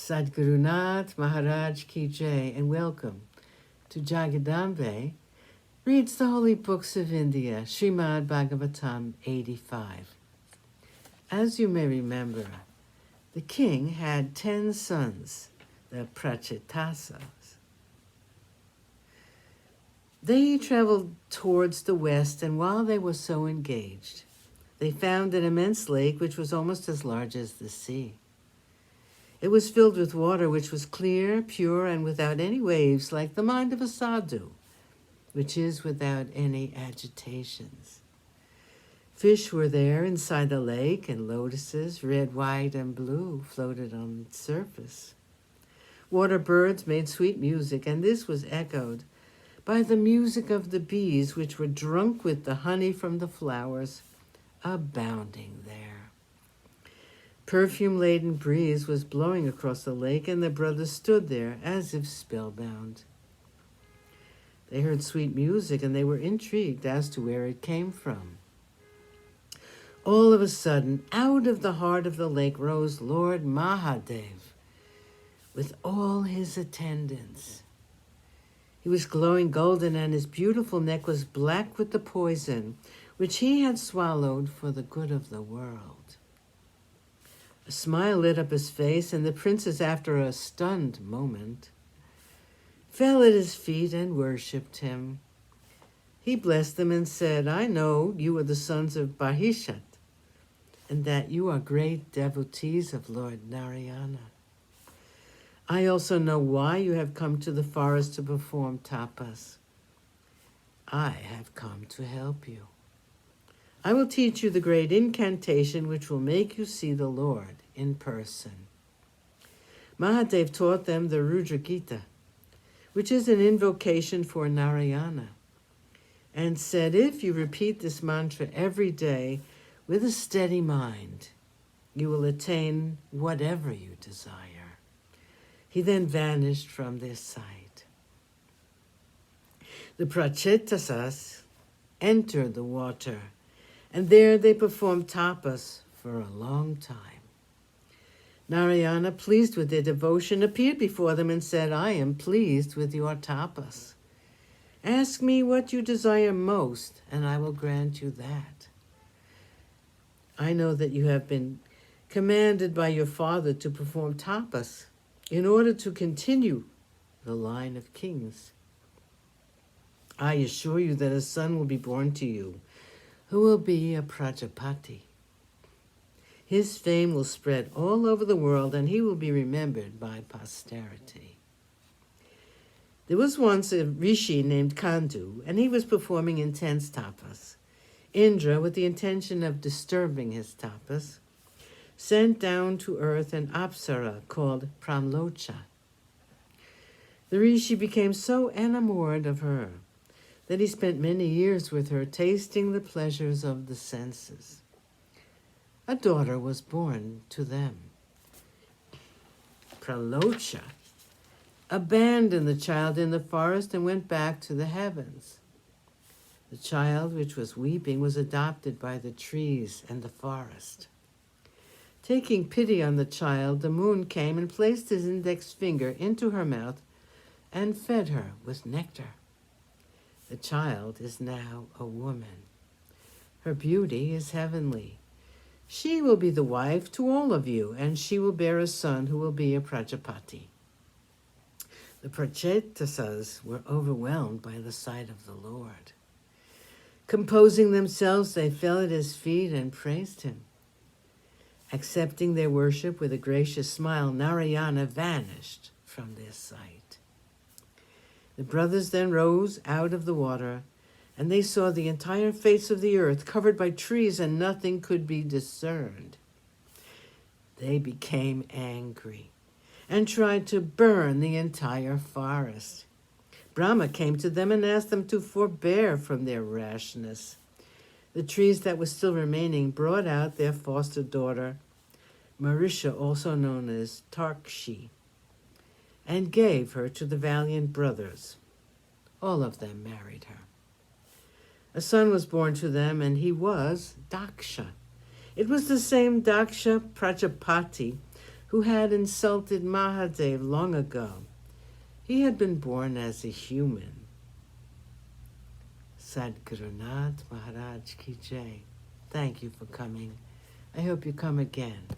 Sadgurunath Maharaj Ki Jai, and welcome to Jagadambe reads the holy books of India, ShrimadBhagavatam85. As you may remember, the king had 10 sons, the Prachetasas. They traveled towards the west, and while they were so engaged, they found an immense lake which was almost as large as the sea. It was filled with water which was clear, pure, and without any waves, like the mind of a sadhu, which is without any agitations. Fish were there inside the lake, and lotuses, red, white, and blue, floated on its surface. Water birds made sweet music, and this was echoed by the music of the bees, which were drunk with the honey from the flowers, abounding there. Perfume-laden breeze was blowing across the lake, and the brothers stood there as if spellbound. They heard sweet music, and they were intrigued as to where it came from. All of a sudden, out of the heart of the lake rose Lord Mahadev with all his attendants. He was glowing golden, and his beautiful neck was black with the poison which he had swallowed for the good of the world. A smile lit up his face, and the princes, after a stunned moment, fell at his feet and worshipped him. He blessed them and said, "I know you are the sons of Bahishat, and that you are great devotees of Lord Narayana. I also know why you have come to the forest to perform tapas. I have come to help you. I will teach you the great incantation which will make you see the Lord in person." Mahadev taught them the Rudra Gita, which is an invocation for Narayana, and said, if you repeat this mantra every day with a steady mind, you will attain whatever you desire. He then vanished from their sight. The Prachetasas entered the water, and there they performed tapas for a long time. Narayana, pleased with their devotion, appeared before them and said, "I am pleased with your tapas. Ask me what you desire most, and I will grant you that. I know that you have been commanded by your father to perform tapas in order to continue the line of kings. I assure you that a son will be born to you, who will be a Prajapati. His fame will spread all over the world, and he will be remembered by posterity." There was once a rishi named Kandu, and he was performing intense tapas. Indra, with the intention of disturbing his tapas, sent down to earth an apsara called Pramlocha. The rishi became so enamored of her that he spent many years with her, tasting the pleasures of the senses. A daughter was born to them. Pralocha abandoned the child in the forest and went back to the heavens. The child, which was weeping, was adopted by the trees and the forest. Taking pity on the child, the moon came and placed his index finger into her mouth and fed her with nectar. The child is now a woman. Her beauty is heavenly. She will be the wife to all of you, and she will bear a son who will be a Prajapati. The Prachetasas were overwhelmed by the sight of the Lord. Composing themselves, they fell at his feet and praised him. Accepting their worship with a gracious smile, Narayana vanished from their sight. The brothers then rose out of the water, and they saw the entire face of the earth covered by trees, and nothing could be discerned. They became angry and tried to burn the entire forest. Brahma came to them and asked them to forbear from their rashness. The trees that were still remaining brought out their foster daughter, Marisha, also known as Tarkshi, and gave her to the valiant brothers. All of them married her. A son was born to them, and he was Daksha. It was the same Daksha Prajapati who had insulted Mahadev long ago. He had been born as a human. Sadguru Nath Maharaj Ki Jai. Thank you for coming. I hope you come again.